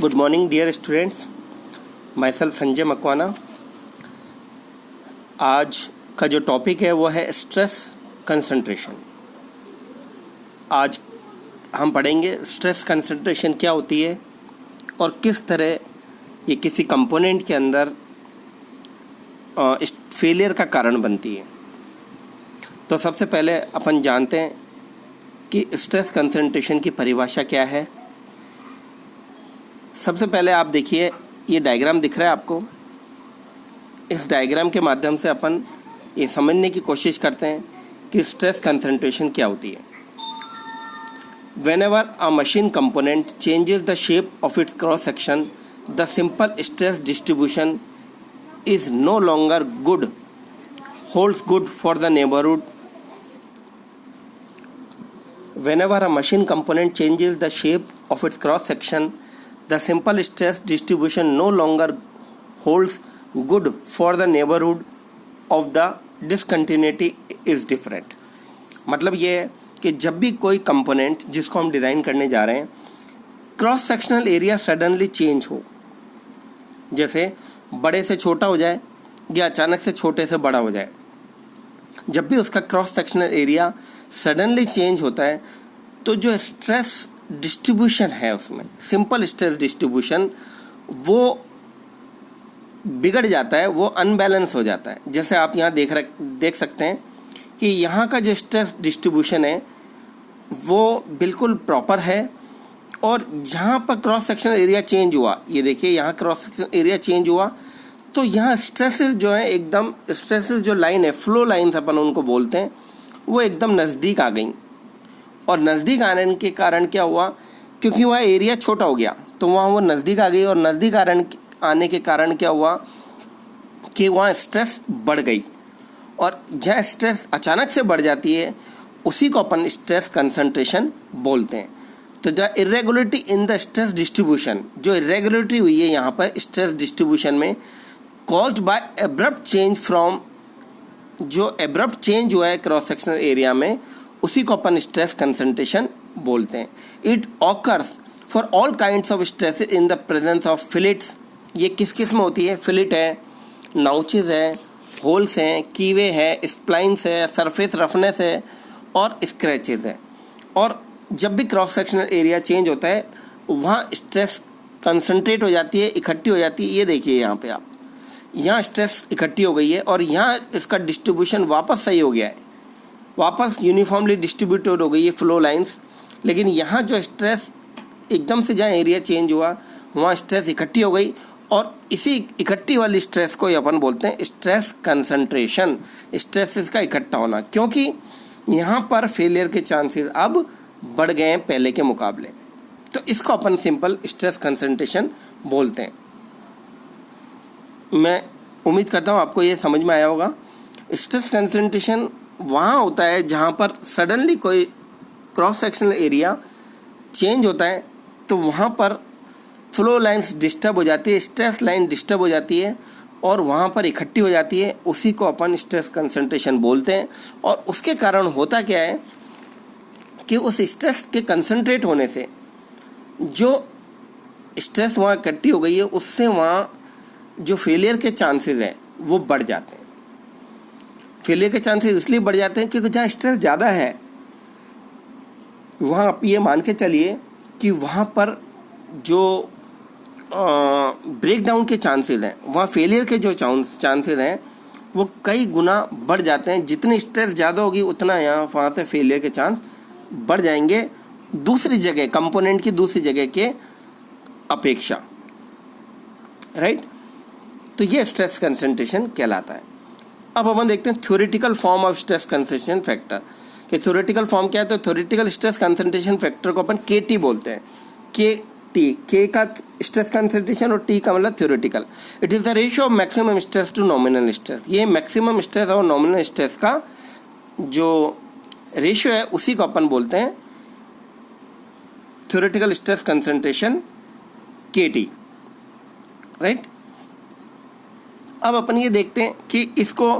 Good morning dear students, myself Sanjay Makwana. आज का जो टॉपिक है वो है स्ट्रेस कंसंट्रेशन। आज हम पढ़ेंगे स्ट्रेस कंसंट्रेशन क्या होती है और किस तरह ये किसी कंपोनेंट के अंदर फेलियर का कारण बनती है। तो सबसे पहले अपन जानते हैं कि स्ट्रेस कंसंट्रेशन की परिभाषा क्या है। सबसे पहले आप देखिए, ये डायग्राम दिख रहा है आपको। इस डायग्राम के माध्यम से अपन ये समझने की कोशिश करते हैं कि स्ट्रेस कंसंट्रेशन क्या होती है। Whenever a machine component changes the shape of its cross section, the simple stress distribution is no longer good, holds good for the neighborhood. Whenever a machine component changes the shape of its cross section, the simple stress distribution no longer holds good for the neighborhood of the discontinuity is different. मतलब ये है कि जब भी कोई component जिसको हम design करने जा रहे हैं, cross sectional area suddenly change हो, जैसे बड़े से छोटा हो जाए या अचानक से छोटे से बड़ा हो जाए, जब भी उसका cross sectional area suddenly change होता है तो जो स्ट्रेस डिस्ट्रीब्यूशन है उसमें, सिंपल स्ट्रेस डिस्ट्रीब्यूशन, वो बिगड़ जाता है, वो अनबैलेंस हो जाता है। जैसे आप यहाँ देख सकते हैं कि यहाँ का जो स्ट्रेस डिस्ट्रीब्यूशन है वो बिल्कुल प्रॉपर है, और जहाँ पर क्रॉस सेक्शनल एरिया चेंज हुआ, ये देखिए यहाँ क्रॉस सेक्शनल एरिया चेंज हुआ तो यहाँ स्ट्रेसेस जो है एकदम, स्ट्रेसेस जो लाइन है, फ्लो लाइन्स अपन उनको बोलते हैं, वो एकदम नज़दीक आ गई। और नज़दीक आने के कारण क्या हुआ, क्योंकि वह एरिया छोटा हो गया तो वहाँ वो नज़दीक आ गई, और नज़दीक आने के कारण क्या हुआ कि वहाँ स्ट्रेस बढ़ गई। और जहाँ स्ट्रेस अचानक से बढ़ जाती है उसी को अपन स्ट्रेस कंसंट्रेशन बोलते हैं। तो the irregularity in the stress distribution, जो इरेगुलरिटी हुई है यहाँ पर स्ट्रेस डिस्ट्रीब्यूशन में, caused by abrupt change from, जो एब्रप्ट चेंज हुआ है क्रॉस सेक्शनल एरिया में, उसी को अपन स्ट्रेस कंसंट्रेशन बोलते हैं। It occurs for all kinds of stress in the presence of fillets. ये किस किस में होती है? फिलिट है, नाउचेस है, होल्स हैं, कीवे है, स्प्लाइंस है, सरफेस रफनेस है और स्क्रैचेस है। और जब भी क्रॉस सेक्शनल एरिया चेंज होता है वहाँ स्ट्रेस कंसंट्रेट हो जाती है, इकट्ठी हो जाती है। ये देखिए यहाँ पे आप, यहाँ स्ट्रेस इकट्ठी हो गई है और यहाँ इसका डिस्ट्रीब्यूशन वापस सही हो गया है, वापस यूनिफॉर्मली डिस्ट्रीब्यूटेड हो गई है फ्लो लाइंस। लेकिन यहाँ जो स्ट्रेस एकदम से जहाँ एरिया चेंज हुआ वहाँ स्ट्रेस इकट्ठी हो गई, और इसी इकट्ठी वाली स्ट्रेस को अपन बोलते हैं स्ट्रेस कंसंट्रेशन, स्ट्रेस इसका इकट्ठा होना, क्योंकि यहाँ पर फेलियर के चांसेस अब बढ़ गए हैं पहले के मुकाबले। तो इसको अपन सिंपल स्ट्रेस कंसंट्रेशन बोलते हैं। मैं उम्मीद करता हूँ आपको ये समझ में आया होगा। स्ट्रेस कंसंट्रेशन वहाँ होता है जहाँ पर सडनली कोई क्रॉस सेक्शनल एरिया चेंज होता है तो वहाँ पर फ्लो लाइन्स डिस्टर्ब हो जाती है, स्ट्रेस लाइन डिस्टर्ब हो जाती है और वहाँ पर इकट्ठी हो जाती है, उसी को अपन स्ट्रेस कंसंट्रेशन बोलते हैं। और उसके कारण होता क्या है कि उस स्ट्रेस के कंसंट्रेट होने से जो स्ट्रेस वहाँ इकट्ठी हो गई है उससे वहाँ जो फेलियर के चांसेस हैं वो बढ़ जाते हैं। फेलियर के चांसेस इसलिए बढ़ जाते हैं क्योंकि जहाँ स्ट्रेस ज़्यादा है वहाँ आप ये मान के चलिए कि वहाँ पर जो ब्रेक डाउन के चांसेस हैं, वहाँ फेलियर के जो चांसेस हैं वो कई गुना बढ़ जाते हैं। जितनी स्ट्रेस ज़्यादा होगी उतना यहाँ वहाँ से फेलियर के चांस बढ़ जाएंगे दूसरी जगह, कंपोनेंट की दूसरी जगह के अपेक्षा, राइट। तो ये स्ट्रेस कंसंट्रेशन कहलाता है। अब अपन देखते हैं theoretical form of stress concentration factor. कि थ्योरेटिकल फॉर्म क्या है? तो थ्योरेटिकल स्ट्रेस कंसंट्रेशन फैक्टर को अपन KT बोलते हैं। के का स्ट्रेस कंसंट्रेशन और टी का मतलब theoretical. It is the ratio of maximum stress to nominal stress. ये मैक्सिमम स्ट्रेस और नॉमिनल स्ट्रेस का जो रेशियो है उसी को अपन बोलते हैं theoretical stress concentration KT, right. अब अपन ये देखते हैं कि इसको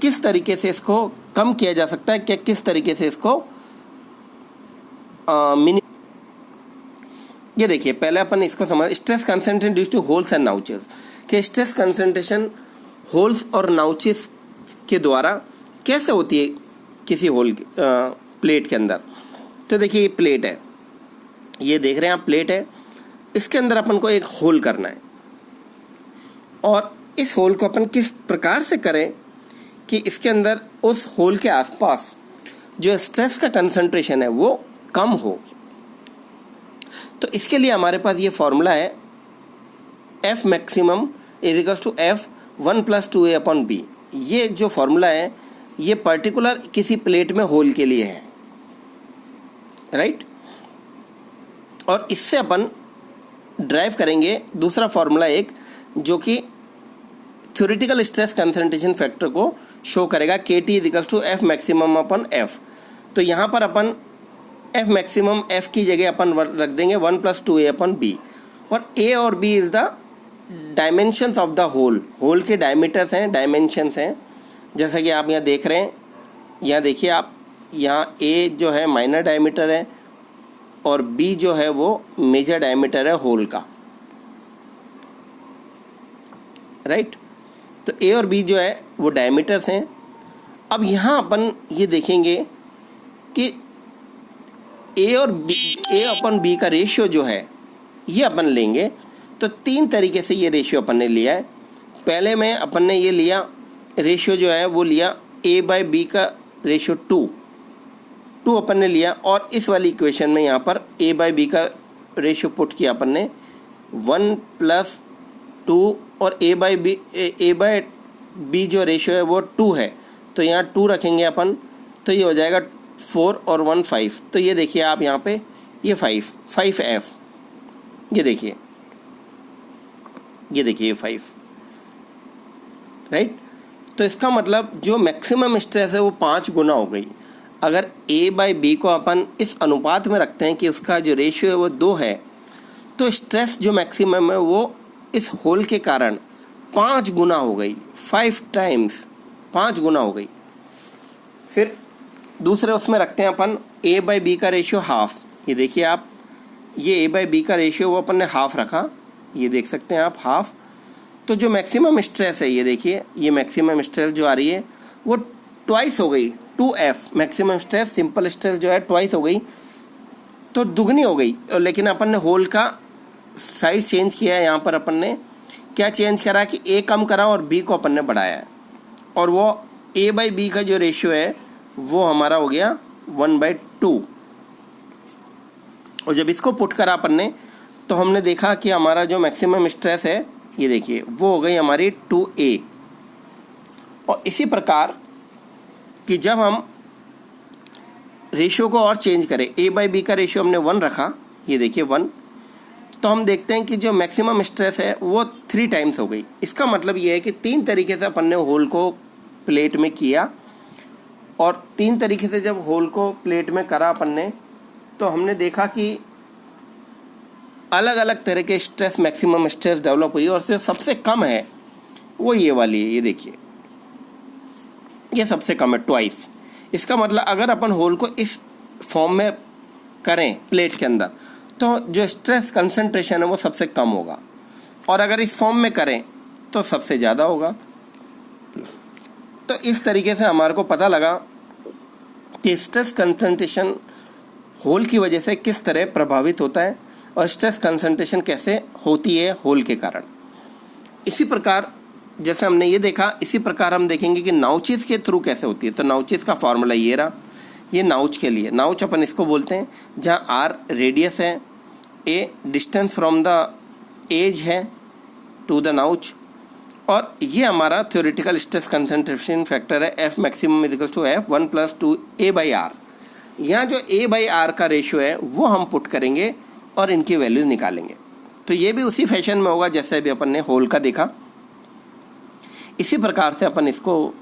किस तरीके से इसको कम किया जा सकता है, क्या किस तरीके से इसको ये देखिए, पहले अपन इसको समझ, stress concentration due to holes and notches, कि स्ट्रेस कंसंट्रेशन होल्स और नाउचेस के द्वारा कैसे होती है किसी होल प्लेट के अंदर। तो देखिए ये प्लेट है, ये देख रहे हैं आप प्लेट है, इसके अंदर अपन को एक होल करना है, और इस होल को अपन किस प्रकार से करें कि इसके अंदर उस होल के आसपास जो स्ट्रेस का कंसंट्रेशन है वो कम हो। तो इसके लिए हमारे पास ये फॉर्मूला है, F maximum is equals to F1 + 2A/B। ये जो फॉर्मूला है ये पर्टिकुलर किसी प्लेट में होल के लिए है, राइट। और इससे अपन ड्राइव करेंगे दूसरा फॉर्मूला एक, जो कि थ्योरेटिकल स्ट्रेस कंसंट्रेशन फैक्टर को शो करेगा, KT is equals to F maximum. तो यहाँ पर अपन F मैक्सिमम F की जगह अपन रख देंगे 1 + 2A/B, और A और B is the dimensions of the hole. Hole के डायमीटर्स हैं, डायमेंशंस हैं, जैसा कि आप यहाँ देख रहे हैं। यहाँ देखिए आप, यहाँ A जो है माइनर डायमीटर है और B जो है वो मेजर डायमीटर है होल का, राइट। तो A और B जो है वो डायमीटर्स हैं। अब यहाँ अपन ये देखेंगे कि A/B का रेशियो जो है ये अपन लेंगे। तो 3 तरीके से ये रेशियो अपन ने लिया है। पहले में अपन ने ये लिया रेशियो जो है वो लिया A/B का रेशियो 2 अपन ने लिया, और इस वाली इक्वेशन में यहाँ पर A/B का रेशियो पुट किया अपन ने 1 + 2, और A/B जो रेशियो है वो 2 है, तो यहाँ 2 रखेंगे अपन, तो ये हो जाएगा 4 और 1 5। तो ये देखिए आप यहाँ पे ये 5F, ये देखिए 5, राइट। तो इसका मतलब जो मैक्सिमम स्ट्रेस है वो 5 गुना हो गई। अगर A/B को अपन इस अनुपात में रखते हैं कि उसका जो रेशियो है वो 2 है, तो स्ट्रेस जो मैक्सिमम है वो इस होल के कारण 5 गुना हो गई, 5 टाइम्स 5 गुना हो गई। फिर दूसरे उसमें रखते हैं अपन A/B का रेशियो हाफ। ये देखिए आप, ये A/B का रेशियो वो अपन ने हाफ रखा, ये देख सकते हैं आप हाफ। तो जो मैक्सिमम स्ट्रेस है, ये देखिए ये मैक्सिमम स्ट्रेस जो आ रही है वो ट्वाइस हो गई, 2F। Maximum stress, simple stress जो है ट्वाइस हो गई, तो दुगनी हो गई। लेकिन अपन ने होल का साइज चेंज किया है। यहाँ पर अपन ने क्या चेंज करा कि A कम करा और B को अपन ने बढ़ाया है, और वो A/B का जो रेशियो है वो हमारा हो गया 1/2। और जब इसको पुट करा अपन ने, तो हमने देखा कि हमारा जो मैक्सिमम स्ट्रेस है, ये देखिए वो हो गई हमारी 2A। और इसी प्रकार कि जब हम रेशियो को और चेंज करें, A/B का रेशियो हमने 1 रखा, ये देखिए 1, तो हम देखते हैं कि जो मैक्सिमम स्ट्रेस है वो 3 टाइम्स हो गई। इसका मतलब ये है कि 3 तरीके से अपन ने होल को प्लेट में किया, और 3 तरीके से जब होल को प्लेट में करा अपन ने, तो हमने देखा कि अलग अलग तरह के स्ट्रेस, मैक्सिमम स्ट्रेस डेवलप हुई, और उससे सबसे कम है वो ये वाली है, ये देखिए ये सबसे कम है, ट्वाइस। इसका मतलब अगर अपन होल को इस फॉर्म में करें प्लेट के अंदर, तो जो स्ट्रेस कंसंट्रेशन है वो सबसे कम होगा, और अगर इस फॉर्म में करें तो सबसे ज़्यादा होगा। तो इस तरीके से हमारे को पता लगा कि स्ट्रेस कंसंट्रेशन होल की वजह से किस तरह प्रभावित होता है, और स्ट्रेस कंसंट्रेशन कैसे होती है होल के कारण। इसी प्रकार जैसे हमने ये देखा, इसी प्रकार हम देखेंगे कि नाउचेस के थ्रू कैसे होती है। तो नाउचेस का फॉर्मूला ये रहा, ये नाउच के लिए, नाउच अपन इसको बोलते हैं, जहाँ R रेडियस है, A distance from the edge है टू द नाउच, और ये हमारा थ्योरेटिकल स्ट्रेस कंसंट्रेशन फैक्टर है F maximum is equal to F1 + 2A/R। यहाँ जो A/R का रेशियो है वो हम पुट करेंगे और इनकी वैल्यूज निकालेंगे। तो ये भी उसी फैशन में होगा जैसे अभी अपन ने होल का देखा। इसी प्रकार से अपन इसको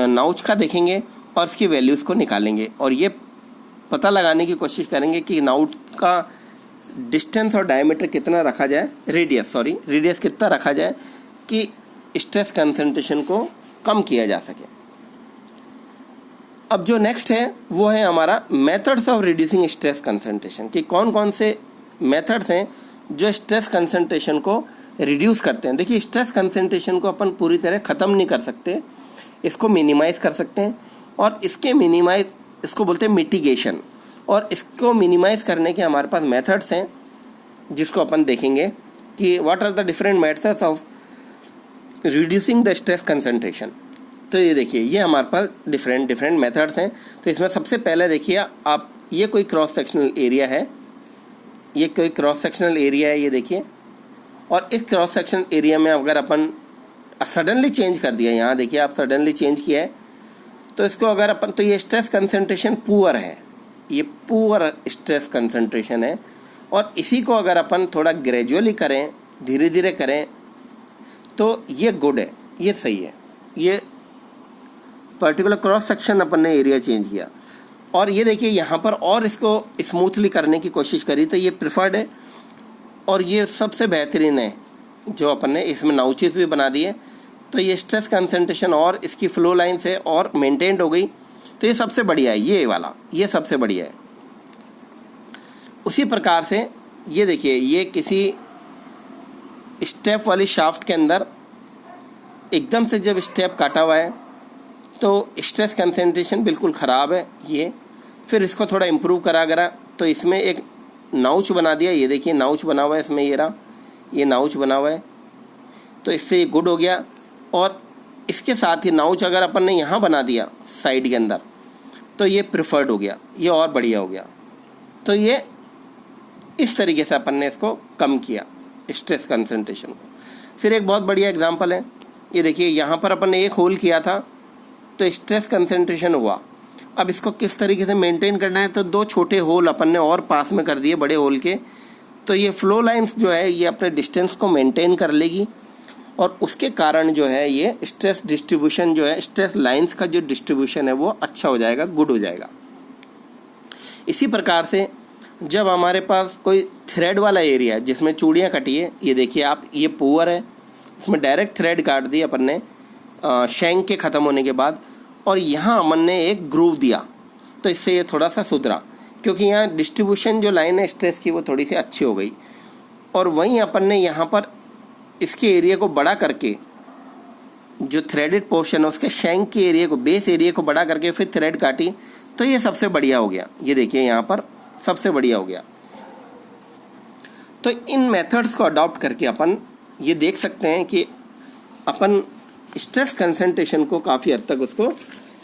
नाउच का देखेंगे और इसकी वैल्यूज़ को निकालेंगे, और ये पता लगाने की कोशिश करेंगे कि नाउच का डिस्टेंस और डायमीटर कितना रखा जाए, रेडियस कितना रखा जाए कि स्ट्रेस कंसंट्रेशन को कम किया जा सके। अब जो नेक्स्ट है वो है हमारा methods of reducing stress concentration, कि कौन कौन से मेथड्स हैं जो स्ट्रेस कंसंट्रेशन को रिड्यूस करते हैं। देखिए, स्ट्रेस कंसंट्रेशन को अपन पूरी तरह ख़त्म नहीं कर सकते, इसको मिनिमाइज़ कर सकते हैं। और इसको बोलते हैं मिटिगेशन। और इसको मिनिमाइज़ करने के हमारे पास मेथड्स हैं, जिसको अपन देखेंगे कि what are the different methods of reducing the stress concentration. तो ये देखिए, ये हमारे पास डिफरेंट मेथड्स हैं। तो इसमें सबसे पहले देखिए आप, ये कोई क्रॉस सेक्शनल एरिया है, ये कोई क्रॉस सेक्शनल एरिया है, ये देखिए। और इस क्रॉस सेक्शनल एरिया में अगर अपन सडनली चेंज कर दिया, यहाँ देखिए आप सडनली चेंज किया है, तो इसको अगर अपन, तो ये स्ट्रेस कंसंट्रेशन पुअर है, ये पुअर स्ट्रेस कंसंट्रेशन है। और इसी को अगर अपन थोड़ा ग्रेजुअली करें, धीरे धीरे करें, तो ये गुड है, ये सही है। ये पर्टिकुलर क्रॉस सेक्शन अपन ने एरिया चेंज किया। और ये देखिए यहाँ पर और इसको स्मूथली करने की कोशिश करी, तो ये प्रिफर्ड है और ये सबसे बेहतरीन है जो अपन ने इसमें नाउचेस भी बना दिए। तो ये स्ट्रेस कंसंट्रेशन और इसकी फ्लो लाइन से और मेंटेन्ड हो गई, तो ये सबसे बढ़िया है, ये वाला, ये सबसे बढ़िया है। उसी प्रकार से ये देखिए, ये किसी स्टेप वाली शाफ्ट के अंदर एकदम से जब स्टेप काटा हुआ है तो स्ट्रेस कंसंट्रेशन बिल्कुल ख़राब है ये। फिर इसको थोड़ा इम्प्रूव करा गया, तो इसमें एक नाउच बना दिया, ये देखिए नाउच बना हुआ है इसमें, ये रहा, ये नाउच बना हुआ है, तो इससे ये गुड हो गया। और इसके साथ ही नाउच अगर अपन ने यहाँ बना दिया साइड के अंदर, तो ये प्रिफर्ड हो गया, ये और बढ़िया हो गया। तो ये इस तरीके से अपन ने इसको कम किया स्ट्रेस कंसंट्रेशन को। फिर एक बहुत बढ़िया एग्जांपल है, ये देखिए यहाँ पर अपन ने एक होल किया था तो स्ट्रेस कंसंट्रेशन हुआ। अब इसको किस तरीके से मेंटेन करना है, तो दो छोटे होल अपन ने और पास में कर दिए बड़े होल के, तो ये फ्लो लाइंस जो है ये अपने डिस्टेंस को मेंटेन कर लेगी और उसके कारण जो है ये स्ट्रेस डिस्ट्रीब्यूशन जो है, स्ट्रेस लाइंस का जो डिस्ट्रीब्यूशन है वो अच्छा हो जाएगा, गुड हो जाएगा। इसी प्रकार से जब हमारे पास कोई थ्रेड वाला एरिया है जिसमें चूड़ियाँ कटी है, ये देखिए आप, ये पुअर है, इसमें डायरेक्ट थ्रेड काट दी अपन ने शैंक के ख़त्म होने के बाद, और यहाँ अपन ने एक ग्रूव दिया, तो इससे ये थोड़ा सा सुधरा, क्योंकि यहाँ डिस्ट्रीब्यूशन जो लाइन है स्ट्रेस की वो थोड़ी सी अच्छी हो गई। और वहीं अपन ने यहाँ पर इसके एरिया को बड़ा करके, जो थ्रेडेड पोर्शन है उसके शैंक के एरिया को, बेस एरिया को बड़ा करके फिर थ्रेड काटी, तो ये सबसे बढ़िया हो गया। ये देखिए यहाँ पर सबसे बढ़िया हो गया। तो इन मेथड्स को अडॉप्ट करके अपन ये देख सकते हैं कि अपन स्ट्रेस कंसंट्रेशन को काफ़ी हद तक उसको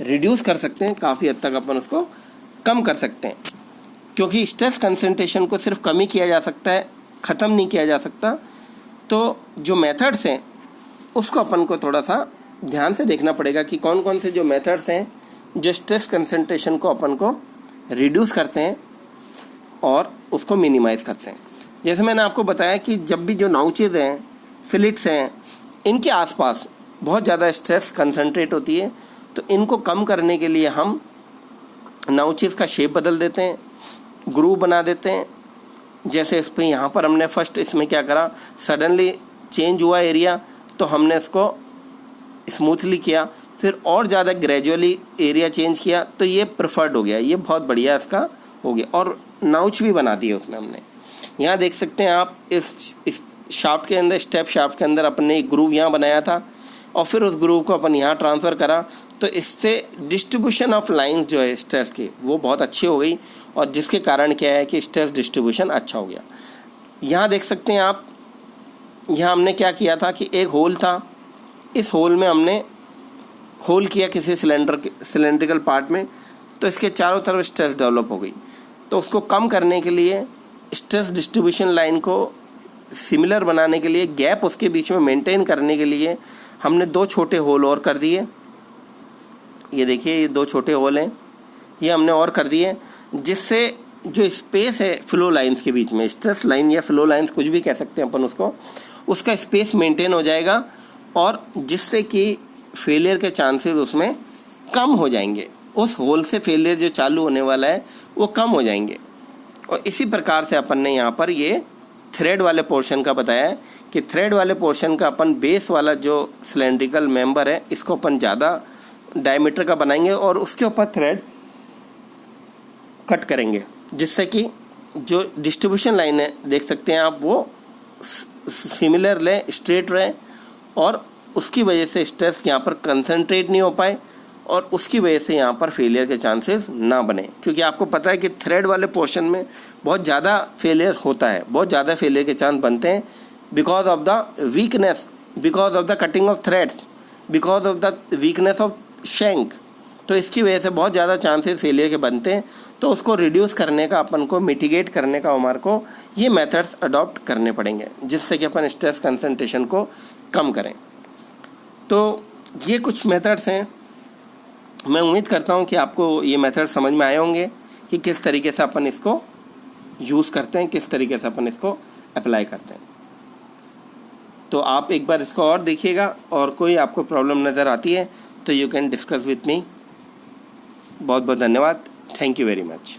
रिड्यूस कर सकते हैं, काफ़ी हद तक अपन उसको कम कर सकते हैं। क्योंकि स्ट्रेस कंसंट्रेशन को सिर्फ कम ही किया जा सकता है, ख़त्म नहीं किया जा सकता। तो जो मेथड्स हैं उसको अपन को थोड़ा सा ध्यान से देखना पड़ेगा कि कौन कौन से जो मेथड्स हैं जो स्ट्रेस कंसंट्रेशन को अपन को रिड्यूस करते हैं और उसको मिनिमाइज़ करते हैं। जैसे मैंने आपको बताया कि जब भी जो नाउचेज हैं, फिलिट्स हैं, इनके आसपास बहुत ज़्यादा स्ट्रेस कंसंट्रेट होती है, तो इनको कम करने के लिए हम नाउचेज का शेप बदल देते हैं, ग्रूव बना देते हैं। जैसे इस पर यहाँ पर हमने फर्स्ट इसमें क्या करा, सडनली चेंज हुआ एरिया, तो हमने इसको स्मूथली किया, फिर और ज़्यादा ग्रेजुअली एरिया चेंज किया, तो ये प्रेफर्ड हो गया, ये बहुत बढ़िया इसका हो गया। और नाउच भी बना दिए उसमें हमने। यहाँ देख सकते हैं आप, इस शाफ्ट के अंदर, स्टेप शाफ्ट के अंदर अपन ने एक ग्रूव यहाँ बनाया था और फिर उस ग्रूव को अपन यहाँ ट्रांसफ़र करा, तो इससे डिस्ट्रीब्यूशन ऑफ लाइंस जो है स्ट्रेस की वो बहुत अच्छी हो गई, और जिसके कारण क्या है कि स्ट्रेस डिस्ट्रीब्यूशन अच्छा हो गया। यहाँ देख सकते हैं आप, यहाँ हमने क्या किया था कि एक होल था, इस होल में हमने होल किया किसी सिलेंड्रिकल पार्ट में, तो इसके चारों तरफ स्ट्रेस डेवलप हो गई। तो उसको कम करने के लिए, स्ट्रेस डिस्ट्रीब्यूशन लाइन को सिमिलर बनाने के लिए, गैप उसके बीच में मेंटेन करने के लिए हमने दो छोटे होल और कर दिए। ये देखिए, ये दो छोटे होल हैं, ये हमने और कर दिए, जिससे जो स्पेस है फ्लो लाइंस के बीच में, स्ट्रेस लाइन या फ्लो लाइंस कुछ भी कह सकते हैं अपन उसको, उसका स्पेस मेंटेन हो जाएगा, और जिससे कि फेलियर के चांसेस उसमें कम हो जाएंगे। उस होल से फेलियर जो चालू होने वाला है वो कम हो जाएंगे। और इसी प्रकार से अपन ने यहाँ पर ये थ्रेड वाले पोर्शन का बताया है कि थ्रेड वाले पोर्शन का अपन बेस वाला जो सिलेंड्रिकल मेंबर है इसको अपन ज़्यादा डायमीटर का बनाएंगे और उसके ऊपर थ्रेड कट करेंगे, जिससे कि जो डिस्ट्रीब्यूशन लाइन है देख सकते हैं आप, वो सिमिलर रहे, स्ट्रेट रहे, और उसकी वजह से स्ट्रेस यहाँ पर कंसंट्रेट नहीं हो पाए और उसकी वजह से यहाँ पर फेलियर के चांसेस ना बने। क्योंकि आपको पता है कि थ्रेड वाले पोर्शन में बहुत ज़्यादा फेलियर होता है, बहुत ज़्यादा फेलियर के चांस बनते हैं because of the weakness, because of the cutting of threads, because of the weakness of shank. तो इसकी वजह से बहुत ज़्यादा चांसेस फेलियर के बनते हैं। तो उसको रिड्यूस करने का, अपन को मिटिगेट करने का हमारे को ये मेथड्स अडॉप्ट करने पड़ेंगे, जिससे कि अपन स्ट्रेस कंसंट्रेशन को कम करें। तो ये कुछ मेथड्स हैं। मैं उम्मीद करता हूँ कि आपको ये मेथड समझ में आए होंगे कि किस तरीके से अपन इसको यूज़ करते हैं, किस तरीके से अपन इसको अप्लाई करते हैं। तो आप एक बार इसको और देखिएगा, और कोई आपको प्रॉब्लम नज़र आती है तो you can discuss with me. बहुत बहुत धन्यवाद। Thank you very much.